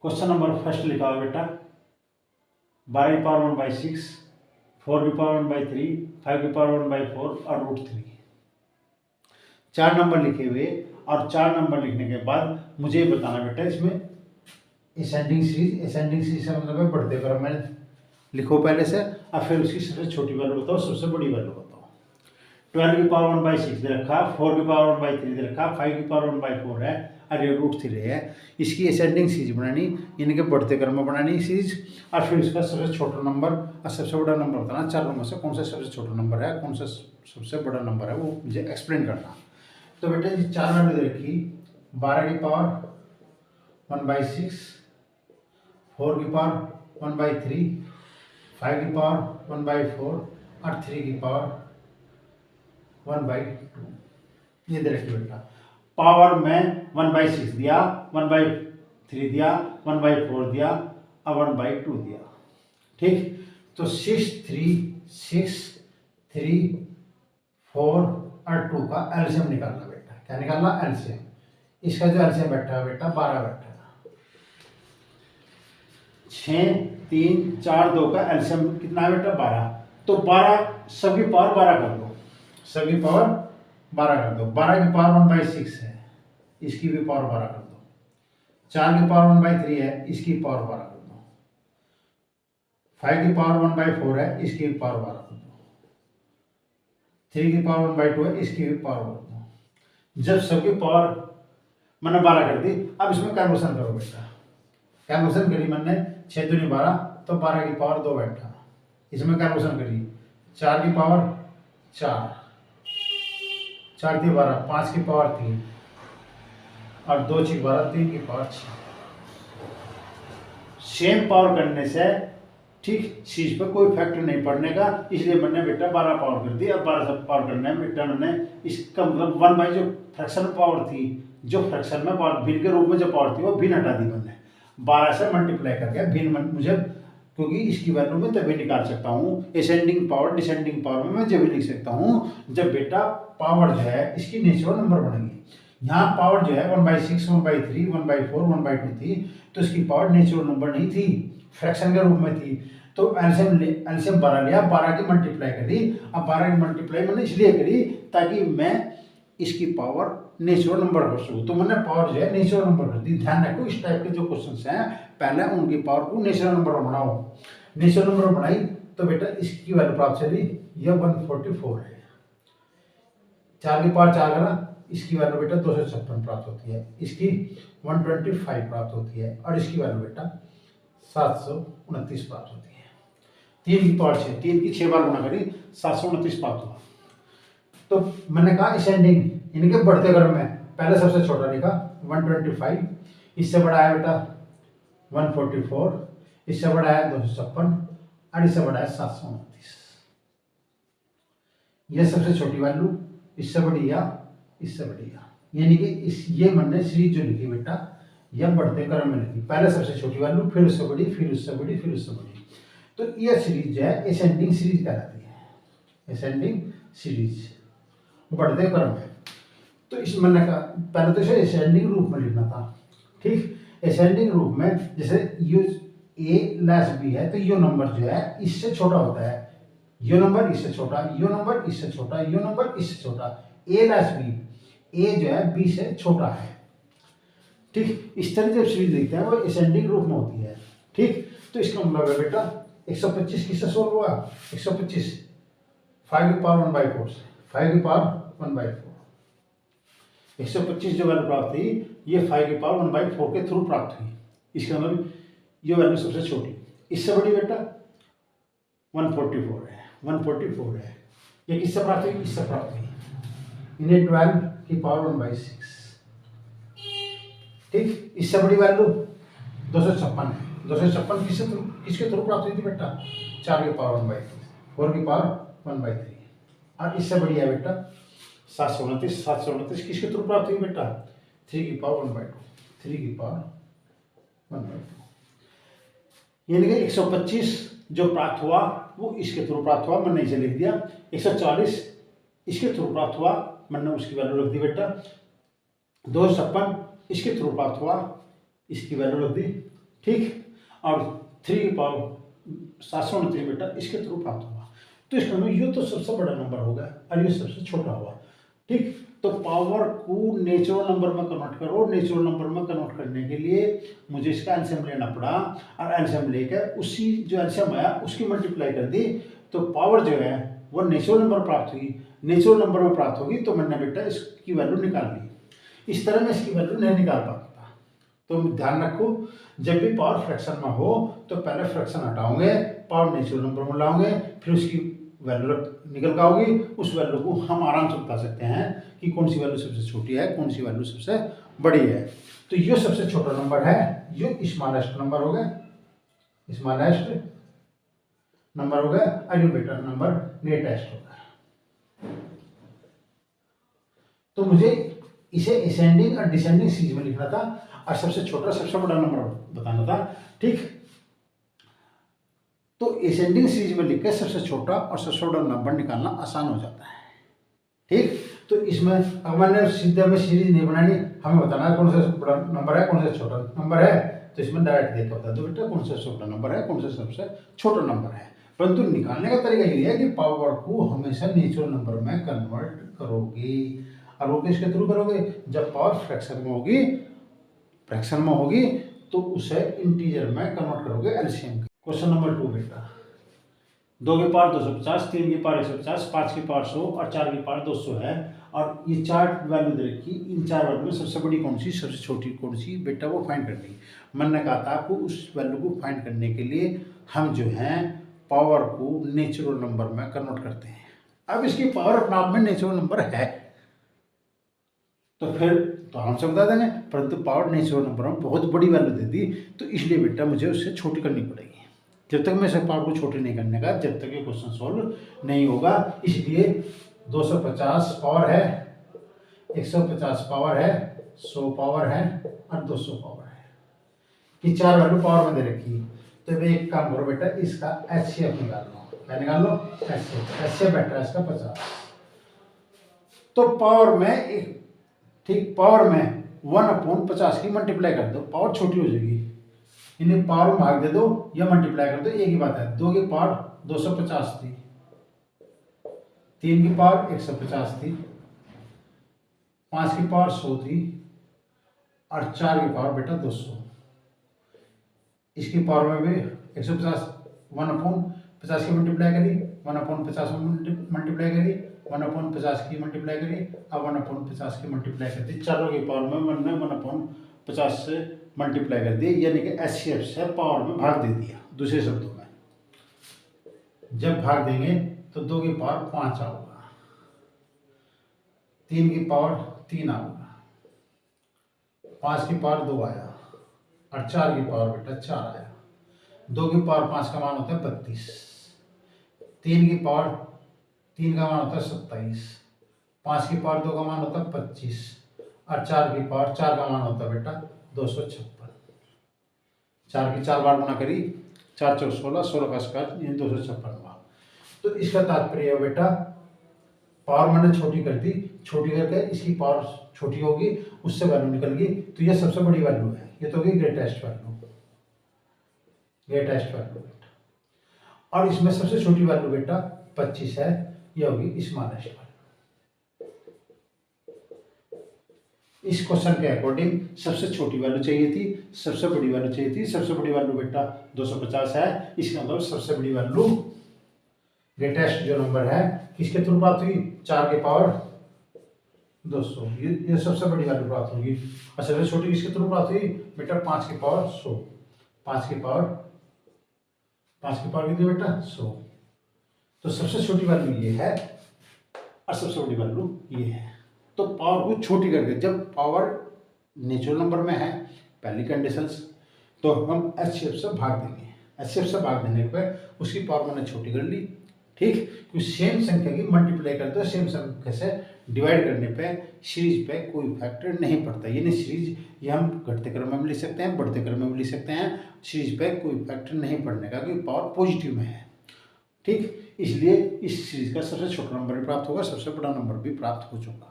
Question number first लिखा हुआ बेटा 12^1/6, 4^1/3, 5^1/4 और √3। 4 नंबर लिखे हुए और 4 नंबर लिखने के बाद मुझे बताना बेटा इसमें असेंडिंग सीरीज का मतलब है बढ़ते क्रम में लिखो पहले से और फिर उसकी सबसे छोटी वैल्यू बताओ, सबसे बड़ी वैल्यू बताओ। 12^1/6 दे रखा, 4^1/3 दे रखा, 5^1/4 है और ये √3 है। इसकी असेंडिंग सीरीज बनानी, इनके बढ़ते क्रम में बनानी सीरीज और फिर इसका सबसे छोटा नंबर और सबसे बड़ा नंबर बताना। 4 में से कौन सा सबसे छोटा नंबर है, कौन सा सबसे बड़ा नंबर है, वो मुझे एक्सप्लेन करना। तो बेटा जी 4 वैल्यू दे रखी 12^1/6, 4^1/3, 5^1/4 और 3^1/2 ये दे रखी बेटा। पावर में 1/6 दिया, 1/3 दिया, 1/4 दिया और 1/2 दिया। ठीक, तो 6, 3, 4 और 2 का एलसीएम निकालना बेटा। क्या निकालना? एलसीएम। इसका जो एलसीएम बैठा है बेटा 12 बैठा है। 6, 3, 4, 2 का एलसीएम कितना है बेटा? 12। तो 12 सभी पावर 12 कर दो, सभी पावर 12 कर दो। 12 की पावर 1/6 है, इसकी भी पावर 12 कर दो। 4 की पावर 1/3 है, इसकी पावर 12 कर दो। 5 की पावर 1/4 है, इसकी भी पावर 12 कर दो। 3 की पावर 1/2 है, इसकी भी पावर 12 कर दो। जब सबकी पावर मैंने 12 कर दी, अब इसमें कैलकुलेशन करो बेटा। कैलकुलेशन करी मैंने 6 दूनी 12, तो 12 की पावर 2 बैठा। इसमें कैलकुलेशन करी 4 की पावर 4, 4 की 12, 5 की पावर 3 और 2 की 12, 3 की पावर 6। सेम पावर करने से ठीक चीज पर कोई इफेक्ट नहीं पड़ने का, इसलिए मैंने बेटा 12 पावर कर दी। और 12 से पावर करने में बेटा मैंने इसका मतलब 1 जो फ्रैक्शन पावर थी, जो फ्रैक्शन में पावर भिन्न के रूप में जो पावर थी वो भिन्न हटा दी मैंने। 12 से मल्टीप्लाई करके भिन्न मुझे, क्योंकि इसकी वैल्यू में तभी निकाल सकता हूँ। असेंडिंग पावर डिसेंडिंग पावर में मैं जब भी लिख सकता हूँ जब बेटा पावर जो है इसकी नेचुरल नंबर बनेगी। यहाँ पावर जो है 1/6, 1/3, 1/4, 1/2 थी, तो इसकी पावर नेचुरल नंबर नहीं थी, फ्रैक्शन के रूप में थी। तो एलसीएम 12 लिया, 12 की मल्टीप्लाई करी। अब 12 की मल्टीप्लाई मैंने इसलिए करी ताकि मैं इसकी पावर नेचुरल नंबर कर सकूँ। तो मैंने पावर जो है नेचुरल नंबर कर दी। ध्यान रखो, इस टाइप के जो क्वेश्चन हैं पहले उनकी पावर को नेचुरल नंबर बनाओ। नेचुरल नंबर बनाई तो बेटा इसकी वैल्यू प्राप्त चली, यह 144 है। 4 की पावर 4 करा, इसकी वैल्यू बेटा 256 प्राप्त होती है, इसकी 125 प्राप्त होती है और इसकी वैल्यू बेटा 729 प्राप्त होती है। 3 की पावर 6, 3 की 6 बार गुणा करी, 729 प्राप्त हुआ। तो मैंने कहा असेंडिंग, इनके बढ़ते क्रम में पहले सबसे छोटा लिखा 125, इससे बड़ा है बेटा 144, इससे बड़ा है 256 और इससे बड़ा है 729। यह सबसे छोटी वैल्यू, इससे बड़ी या इससे बड़ी या, यानी कि इस ये मैंने सीरीज जो लिखी बेटा यह बढ़ते क्रम में लिखी। पहले सबसे छोटी वैल्यू, फिर उससे बड़ी, फिर उससे बड़ी, फिर उससे बड़ी। तो यह सीरीज जो है असेंडिंग सीरीज कहलाती है। असेंडिंग सीरीज बढ़ते क्रम में। तो इस मैंने कहा पहले तो इसे असेंडिंग रूप में लिखना था। ठीक, असेंडिंग रूप में जैसे यू ए लेस बी है तो यो नंबर जो है इससे छोटा होता है, यो नंबर इससे छोटा, यो नंबर इससे छोटा, यो नंबर इससे छोटा। ए लेस बी, ए जो है बी से छोटा है। ठीक, इस तरह जब सीरीज लिखते हैं वो असेंडिंग रूप में होती है। ठीक, तो इसका मतलब है बेटा 125 किससे सोल्व हुआ? 125 5 की पावर 1/4 से, 5 की पावर 1/4। 125 जो वैल्यू प्राप्त हुई ये 5 की पावर 1/4 के थ्रू प्राप्त हुई। इसका मतलब ये वैल्यू सबसे छोटी, इससे बड़ी बेटा 144 है, 144 है। ये किससे प्राप्त हुई? इससे प्राप्त हुई। इन्हें 12 की पावर 1/6। ठीक, इससे बड़ी वैल्यू 256 है। 256 किसके थ्रू प्राप्त हुई थी बेटा? 4 की पावर 1/3, 4 की पावर 1/3। और इससे बड़ी है बेटा 729। 729 किसके थ्रू प्राप्त हुई बेटा? 3 की पावर 1/2, 3 की पावर 1/2। यानी कि 125 जो प्राप्त हुआ वो इसके थ्रू प्राप्त हुआ, मैंने इसे लिख दिया। 140 इसके थ्रू प्राप्त हुआ, मैंने उसकी वैल्यू लिख दी बेटा। 256 इसके थ्रू प्राप्त हुआ, इसकी वैल्यू लिख दी ठीक। और 3 की पावर 729 बेटा इसके थ्रू प्राप्त होगा। तो इसका मतलब ये तो सबसे बड़ा नंबर होगा और ये सबसे छोटा हुआ, ठीक। तो पावर को नेचुरल नंबर में कन्वर्ट करो, नेचुरल नंबर में कन्वर्ट करने के लिए मुझे इसका एलसीएम लेना पड़ा और एलसीएम लेकर उसी जो एलसीएम आया उसकी मल्टीप्लाई कर दी, तो पावर जो है वो नेचुरल नंबर प्राप्त हुई। नेचुरल नंबर में प्राप्त होगी तो मैंने बेटा इसकी वैल्यू निकाल ली। इस तरह मैं इसकी वैल्यू नहीं निकाल पाता। तो ध्यान रखो, जब भी पावर फ्रैक्शन में हो तो पहले फ्रैक्शन हटाओगे, पावर नेचुरल नंबर में लाओगे, फिर उसकी वैल्यू निकल पाओगी। उस वैल्यू को हम आराम से बता सकते हैं कि कौन सी वैल्यू सबसे छोटी है, कौन सी वैल्यू सबसे बड़ी है। तो ये सबसे छोटा नंबर है, ये स्मॉलेस्ट नंबर हो गया, स्मॉलेस्ट नंबर हो गया, और ये बेटा नंबर ग्रेटेस्ट होगा। तो मुझे इसे असेंडिंग और डिसेंडिंग सीरीज में लिखना था और सबसे छोटा सबसे बड़ा नंबर बताना था, ठीक। तो असेंडिंग सीरीज में लिखकर सबसे छोटा और सबसे बड़ा नंबर निकालना आसान हो जाता है, ठीक। तो इसमें अब मैंने सीधे में सीरीज नहीं बनानी, हमें बताना है कौन सा बड़ा नंबर है, कौन सा छोटा नंबर है। तो इसमें डायरेक्ट देख कर बता दो बेटा कौन सा छोटा नंबर है, कौन सा सबसे छोटा नंबर है। परंतु निकालने का तरीका ये है कि पावर को हमेशा नेचुरल नंबर में कन्वर्ट करोगे, और वो किसके थ्रू करोगे, जब पावर फ्रैक्शन में होगी तो उसे इंटीजर में कन्वर्ट करोगे एलसीएम। क्वेश्चन नंबर 2 बेटा, 2 की पावर 250, 3 की पावर 150, 5 की पावर 100 और 4 की पावर 200 है। और ये 4 वैल्यू दे रखी, इन 4 वैल्यू में सबसे बड़ी कौन सी, सबसे छोटी कौन सी बेटा, वो फाइंड करनी। मैंने कहा था आपको उस वैल्यू को फाइंड करने के लिए हम जो है पावर को नेचुरल नंबर में कन्वर्ट करते हैं। अब इसकी पावर अपने आप में नेचुरल नंबर है तो फिर तो हम सब बता देंगे, परंतु पावर नेचुरल नंबर में बहुत बड़ी वैल्यू दे दी, तो इसलिए बेटा मुझे उससे छोटी करनी पड़ेगी। जब तक मैं इस पावर को छोटी नहीं करने का, जब तक ये क्वेश्चन सॉल्व नहीं होगा। इसलिए 250 पावर है, 150 पावर है, 100 पावर है और 200 पावर है। ये 4 वैल्यू पावर में दे रखी। तो एक काम करो बेटा, इसका एचसीएफ निकाल लो। क्या निकाल लो, एचसीएफ बेटा इसका 50। तो पावर में ठीक, पावर में 1/50 की मल्टीप्लाई कर दो, पावर छोटी हो जाएगी। इन्हें पावर में भाग दे दो या मल्टीप्लाई कर दो, एक ही बात है। 2 की पावर 250 थी, 3 की पावर 150 थी, 5 की पावर 100 थी और 4 की पावर बेटा 200। इसकी पावर में भी 150 1/50 की मल्टीप्लाई करी, 1/50 मल्टीप्लाई करी, 1/50 की मल्टीप्लाई करी, अब 1/50 की मल्टीप्लाई कर दी। चारों की पावर में मैंने 1/50 से मल्टीप्लाई कर दी, यानी कि एचसीएफ से पावर में भाग दे दिया। दूसरे शब्दों में जब भाग देंगे तो 2 की पावर 5 आऊगा, 3 की पावर 3 आऊगा, 5 की पावर 2 आया और 4 की पावर बेटा 4 आया। 2 की पावर 5 का मान होता है 32, 3 की पावर 3 का मान होता है 27, 5 की पावर 2 का मान होता है 25 और 4 की पावर 4 का मान होता है बेटा 256। 4 की 4 बार गुना करी, 4 4 16, 16 का स्क्वायर यानी 256 हुआ। तो इसका तात्पर्य है बेटा पावर मैंने छोटी कर दी, छोटी करके इसकी पावर छोटी होगी, उससे वैल्यू निकल गई, तो ये सबसे बड़ी वैल्यू है। ये तो होगी ग्रेटेस्ट वैल्यू बेटा। और इसमें सबसे छोटी वैल्यू बेटा 25 है, ये होगी स्मॉलेस्ट वैल्यू। इस क्वेश्चन के अकॉर्डिंग सबसे छोटी वैल्यू चाहिए थी, सबसे बड़ी वैल्यू चाहिए थी। सबसे बड़ी वैल्यू बेटा 250 है, इसका मतलब सबसे बड़ी वैल्यू ग्रेटेस्ट जो नंबर है किसके थ्रू प्राप्त हुई, 4 की पावर 200, ये सबसे बड़ी वैल्यू प्राप्त होगी। और सबसे छोटी किसके थ्रू प्राप्त हुई बेटा, 5 की पावर 100, 5 की पावर कितनी बेटा 100। तो सबसे छोटी वैल्यू ये है और सबसे बड़ी वैल्यू ये है। तो पावर को छोटी करके, जब पावर नेचुरल नंबर में है पहली कंडीशंस, तो हम एचसीएफ से भाग देंगे। एचसीएफ से भाग देने पर उसकी पावर मैंने छोटी कर ली, ठीक। क्योंकि सेम संख्या की मल्टीप्लाई करते हो, सेम संख्या से डिवाइड करने पे सीरीज पे कोई फैक्टर नहीं पड़ता। यानी सीरीज ये हम घटते क्रम में भी लिख सकते हैं, बढ़ते क्रम में भी लिख सकते हैं, सीरीज पे कोई फैक्टर नहीं पड़ने का, क्योंकि पावर पॉजिटिव में है, ठीक। इसलिए इस सीरीज का सबसे छोटा नंबर भी प्राप्त होगा, सबसे बड़ा नंबर भी प्राप्त हो चुका।